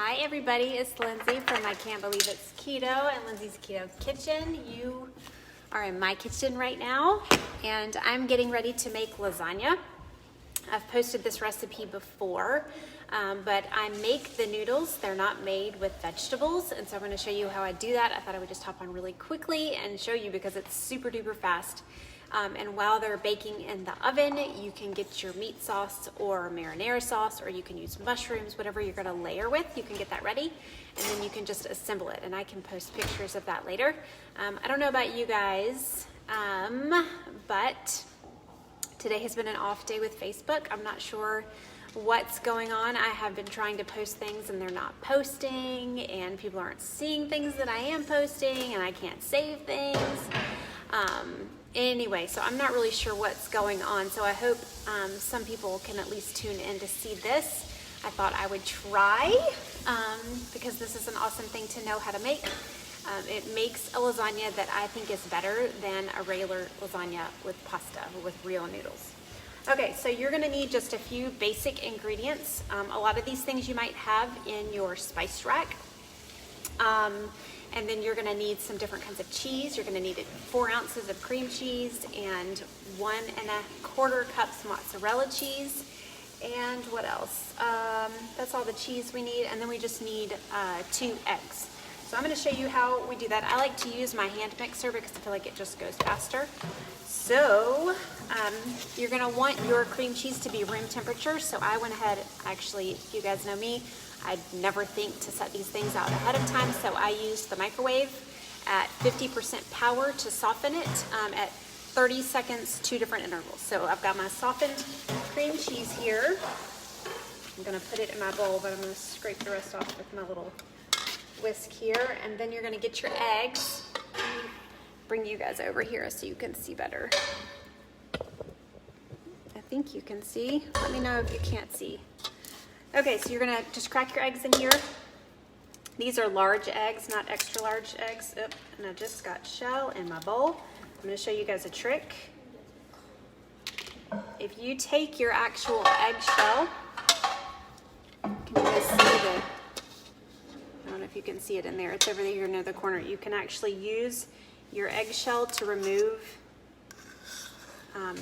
Hi everybody, it's Lindsay from I Can't Believe It's Keto and Lindsay's Keto Kitchen. You are in my kitchen right now and I'm getting ready to make lasagna. I've posted this recipe before, but I make the noodles. They're not made with vegetables, and so I'm going to show you how I do that. I thought I would just hop on really quickly and show you because it's super duper fast. And while they're baking in the oven, you can get your meat sauce or marinara sauce, or you can use mushrooms, whatever you're gonna layer with, you can get that ready, and then you can just assemble it, and I can post pictures of that later. I don't know about you guys, but today has been an off day with Facebook. I'm not sure what's going on. I have been trying to post things and they're not posting, and people aren't seeing things that I am posting, and I can't save things. Anyway, so I'm not really sure what's going on, so I hope some people can at least tune in to see this. I thought I would try because this is an awesome thing to know how to make. It makes a lasagna that I think is better than a regular lasagna with pasta, with real noodles. Okay, so you're gonna need just a few basic ingredients. A lot of these things you might have in your spice rack. And then you're gonna need some different kinds of cheese. You're gonna need 4 ounces of cream cheese and 1 1/4 cups mozzarella cheese. And what else? That's all the cheese we need. And then we just need 2 eggs. So I'm gonna show you how we do that. I like to use my hand mixer because I feel like it just goes faster. So you're gonna want your cream cheese to be room temperature. So I went ahead, actually, if you guys know me, I'd never think to set these things out ahead of time, so I used the microwave at 50% power to soften it at 30 seconds, 2 different intervals. So I've got my softened cream cheese here. I'm gonna put it in my bowl, but I'm gonna scrape the rest off with my little whisk here. And then you're gonna get your eggs. Bring you guys over here so you can see better. I think you can see. Let me know if you can't see. Okay, so you're gonna just crack your eggs in here. These are large eggs, not extra large eggs. Oop, and I just got shell in my bowl. I'm gonna show you guys a trick. If you take your actual egg shell, can you guys see I don't know if you can see it in there. It's over here near the corner. You can actually use your eggshell to remove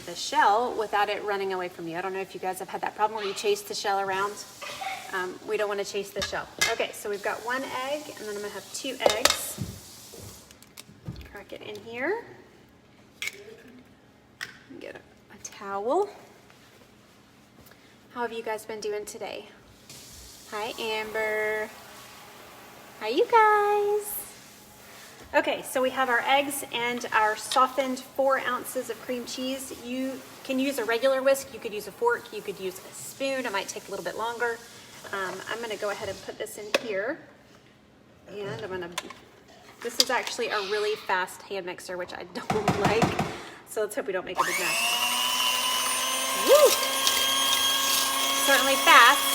the shell without it running away from you. I don't know if you guys have had that problem where you chase the shell around. We don't want to chase the shell. Okay, so we've got 1 egg, and then I'm gonna have 2 eggs. Crack it in here. Get a towel. How have you guys been doing today? Hi, Amber. Hi, you guys. Okay, so we have our eggs and our softened 4 ounces of cream cheese. You can use a regular whisk, you could use a fork, you could use a spoon. It might take a little bit longer. I'm gonna go ahead and put this in here. And this is actually a really fast hand mixer, which I don't like. So let's hope we don't make a big mess. Woo! Certainly fast.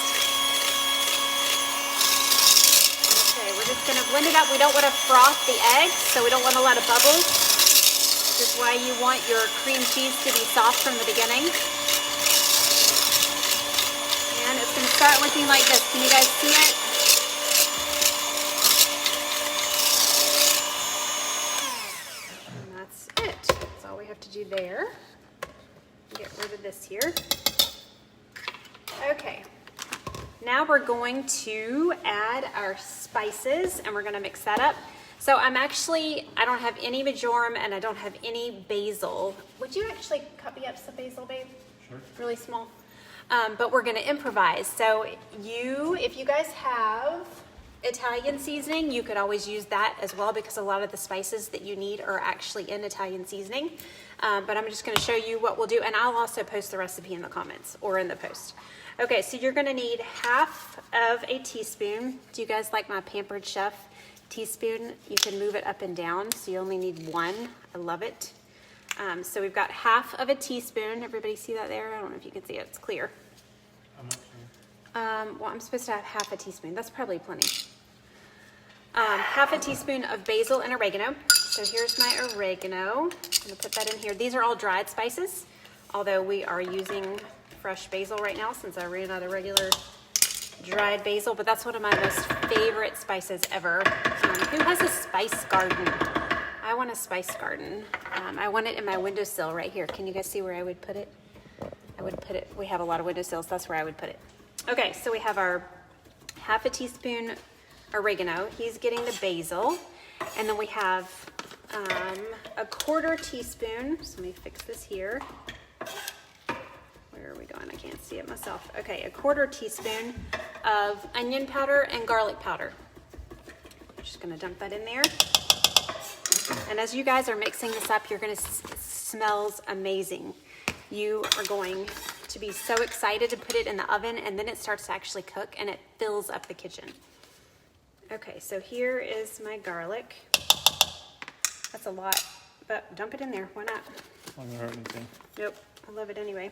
We're just gonna blend it up. We don't want to froth the eggs, so we don't want a lot of bubbles. Which is why you want your cream cheese to be soft from the beginning. And it's gonna start looking like this. Can you guys see it? And that's it. That's all we have to do there. Get rid of this here. Okay. Now we're going to add our spices and we're gonna mix that up. So I don't have any marjoram and I don't have any basil. Would you actually cut me up some basil, babe? Sure. Really small. But we're gonna improvise. So if you guys have Italian seasoning, you could always use that as well because a lot of the spices that you need are actually in Italian seasoning. But I'm just gonna show you what we'll do, and I'll also post the recipe in the comments or in the post. Okay, so you're gonna need 1/2 of a teaspoon. Do you guys like my Pampered Chef teaspoon? You can move it up and down, so you only need 1. I love it. So we've got 1/2 of a teaspoon. Everybody see that there? I don't know if you can see it, it's clear. I'm not sure. Well, I'm supposed to have 1/2 a teaspoon. That's probably plenty. 1/2 a teaspoon of basil and oregano. So here's my oregano. I'm gonna put that in here. These are all dried spices, although we are using fresh basil right now since I ran out of regular dried basil, but that's one of my most favorite spices ever. Who has a spice garden? I want a spice garden. I want it in my windowsill right here. Can you guys see where I would put it? I would put it, we have a lot of windowsills, that's where I would put it. Okay, so we have our half a teaspoon oregano. He's getting the basil. And then we have a quarter teaspoon, so let me fix this here. Where are we going? I can't see it myself. Okay, a quarter teaspoon of onion powder and garlic powder. I'm just gonna dump that in there. And as you guys are mixing this up, you're gonna, it smells amazing. You are going to be so excited to put it in the oven, and then it starts to actually cook and it fills up the kitchen. Okay, so here is my garlic. That's a lot, but dump it in there, why not? Not gonna hurt anything. Nope, I love it anyway.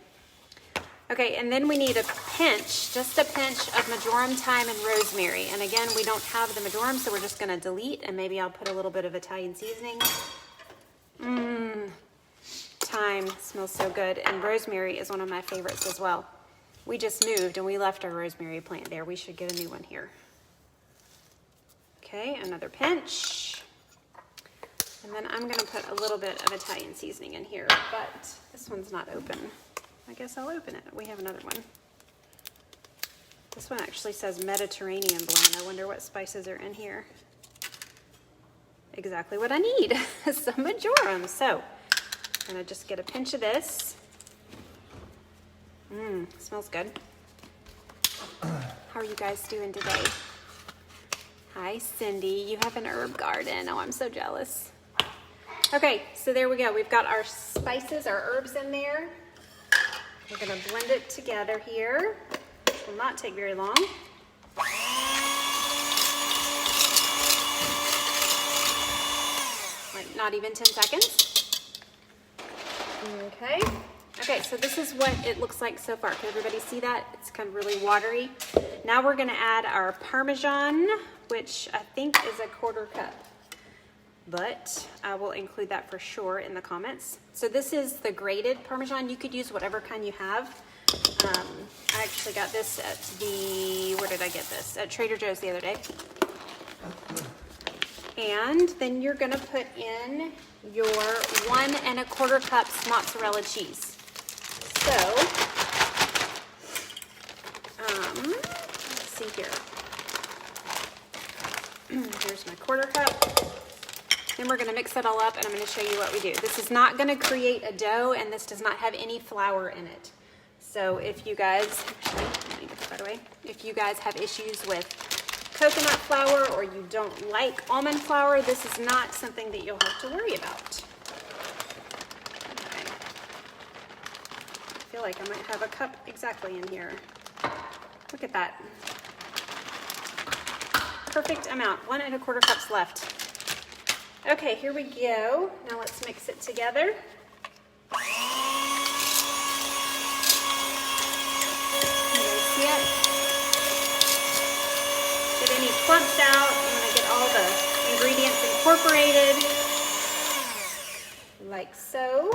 Okay, and then we need a pinch, just a pinch of marjoram, thyme, and rosemary. And again, we don't have the marjoram, so we're just gonna delete, and maybe I'll put a little bit of Italian seasoning. Thyme smells so good, and rosemary is one of my favorites as well. We just moved and we left our rosemary plant there. We should get a new one here. Okay, another pinch. And then I'm gonna put a little bit of Italian seasoning in here, but this one's not open. I guess I'll open it. We have another one. This one actually says Mediterranean blend. I wonder what spices are in here. Exactly what I need, some marjoram. So I'm gonna just get a pinch of this. Smells good. How are you guys doing today? Hi, Cindy. You have an herb garden. Oh, I'm so jealous. Okay, so there we go. We've got our spices, our herbs in there. We're gonna blend it together here. This will not take very long. Like not even 10 seconds. Okay. Okay, so this is what it looks like so far. Can everybody see that? It's kind of really watery. Now we're gonna add our parmesan, which I think is a quarter cup. But I will include that for sure in the comments. So this is the grated parmesan. You could use whatever kind you have. I actually got this at where did I get this? At Trader Joe's the other day. And then you're gonna put in your 1 1/4 cups mozzarella cheese. So, let's see here. Here's my quarter cup. Then we're gonna mix it all up and I'm gonna show you what we do. This is not gonna create a dough and this does not have any flour in it. So if you guys, actually, let me get that away. If you guys have issues with coconut flour or you don't like almond flour, this is not something that you'll have to worry about. Okay. I feel like I might have a cup exactly in here. Look at that. Perfect amount, 1 1/4 cups left. Okay, here we go. Now let's mix it together. Can you guys see it? Get any clumps out. I'm gonna get all the ingredients incorporated, like so.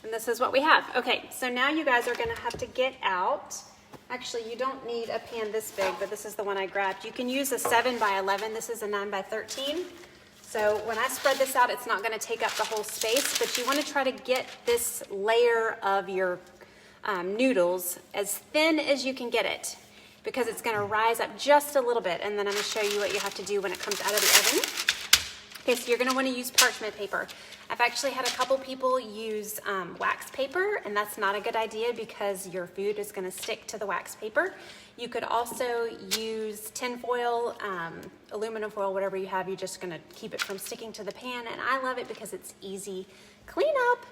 And this is what we have. Okay, so now you guys are gonna have to get out. Actually, you don't need a pan this big, but this is the one I grabbed. You can use a 7 by 11. This is a 9 by 13. So when I spread this out, it's not gonna take up the whole space, but you wanna try to get this layer of your noodles as thin as you can get it, because it's gonna rise up just a little bit, and then I'm gonna show you what you have to do when it comes out of the oven. Okay, so you're gonna wanna use parchment paper. I've actually had a couple people use wax paper, and that's not a good idea because your food is gonna stick to the wax paper. You could also use tin foil, aluminum foil, whatever you have. You're just gonna keep it from sticking to the pan, and I love it because it's easy cleanup,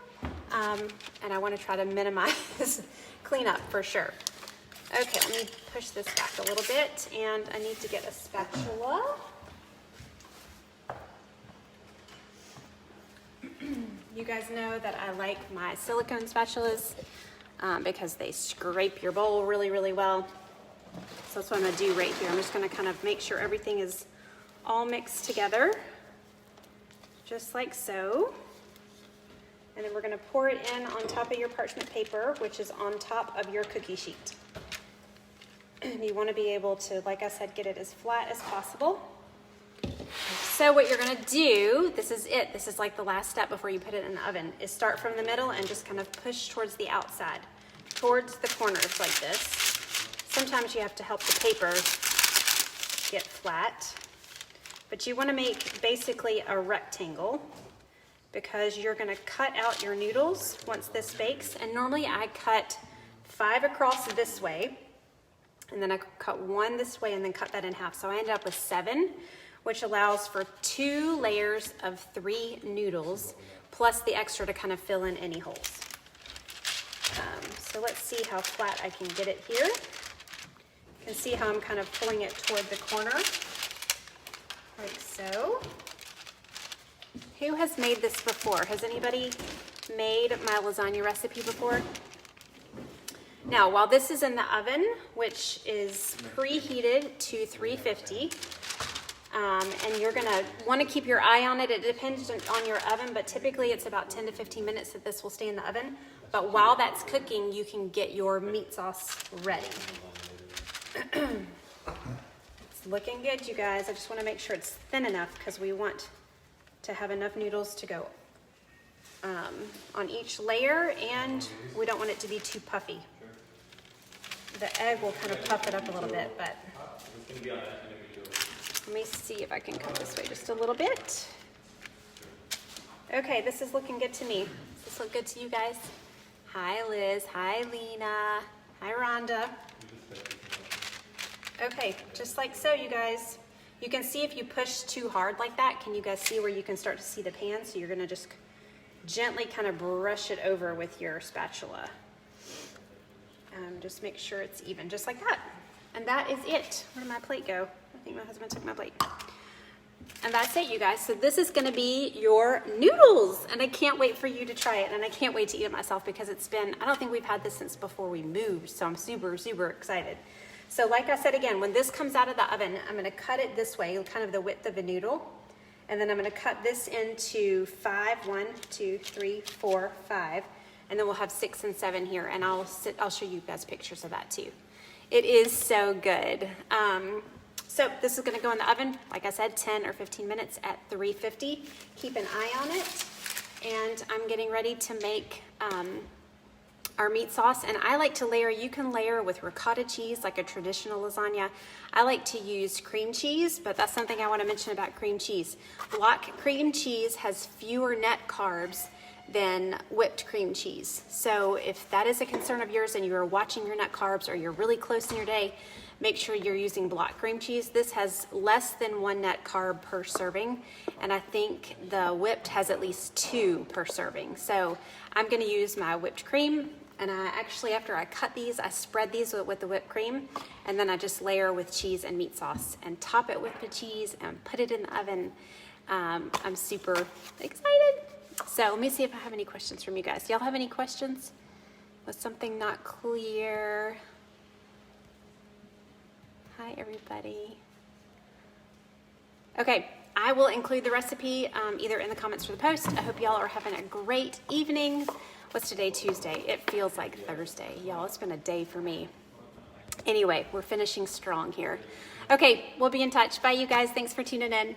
and I wanna try to minimize cleanup for sure. Okay, let me push this back a little bit, and I need to get a spatula. You guys know that I like my silicone spatulas because they scrape your bowl really, really well. So that's what I'm gonna do right here. I'm just gonna kind of make sure everything is all mixed together, just like so. And then we're gonna pour it in on top of your parchment paper, which is on top of your cookie sheet. You want to be able to, like I said, get it as flat as possible. So what you're going to do, this is it. This is like the last step before you put it in the oven, is start from the middle and just kind of push towards the outside, towards the corners like this. Sometimes you have to help the paper get flat, but you want to make basically a rectangle because you're going to cut out your noodles once this bakes. And normally I cut 5 across this way, and then I cut 1 this way and then cut that in half. So I ended up with 7, which allows for 2 layers of 3 noodles, plus the extra to kind of fill in any holes. So let's see how flat I can get it here. You can see how I'm kind of pulling it toward the corner, like so. Who has made this before? Has anybody made my lasagna recipe before? Now, while this is in the oven, which is preheated to 350, and you're gonna wanna keep your eye on it. It depends on your oven, but typically it's about 10 to 15 minutes that this will stay in the oven. But while that's cooking, you can get your meat sauce ready. It's looking good, you guys. I just wanna make sure it's thin enough because we want to have enough noodles to go on each layer, and we don't want it to be too puffy. The egg will kind of puff it up a little bit, but let me see if I can come this way just a little bit. Okay, this is looking good to me. Does this look good to you guys? Hi, Liz. Hi, Lena. Hi, Rhonda. Okay, just like so, you guys. You can see if you push too hard like that, can you guys see where you can start to see the pan? So you're gonna just gently kind of brush it over with your spatula. Just make sure it's even, just like that. And that is it. Where did my plate go? I think my husband took my plate. And that's it, you guys. So this is gonna be your noodles. And I can't wait for you to try it. And I can't wait to eat it myself because it's been, I don't think we've had this since before we moved. So I'm super, super excited. So like I said again, when this comes out of the oven, I'm gonna cut it this way, kind of the width of a noodle. And then I'm gonna cut this into 5, 1, 2, 3, 4, 5. And then we'll have 6 and 7 here. And I'll show you guys pictures of that too. It is so good. So this is gonna go in the oven, like I said, 10 or 15 minutes at 350. Keep an eye on it. And I'm getting ready to make our meat sauce. And I like to layer, you can layer with ricotta cheese, like a traditional lasagna. I like to use cream cheese, but that's something I wanna mention about cream cheese. Block cream cheese has fewer net carbs than whipped cream cheese. So if that is a concern of yours and you are watching your net carbs or you're really close in your day, make sure you're using block cream cheese. This has less than 1 net carb per serving, and I think the whipped has at least 2 per serving. So I'm gonna use my whipped cream, and I actually, after I cut these, I spread these with the whipped cream, and then I just layer with cheese and meat sauce and top it with the cheese and put it in the oven. I'm super excited. So let me see if I have any questions from you guys. Y'all have any questions? Was something not clear? Hi, everybody. Okay, I will include the recipe either in the comments for the post. I hope y'all are having a great evening. What's today, Tuesday? It feels like Thursday. Y'all, it's been a day for me. Anyway, we're finishing strong here. Okay, we'll be in touch. Bye, you guys. Thanks for tuning in.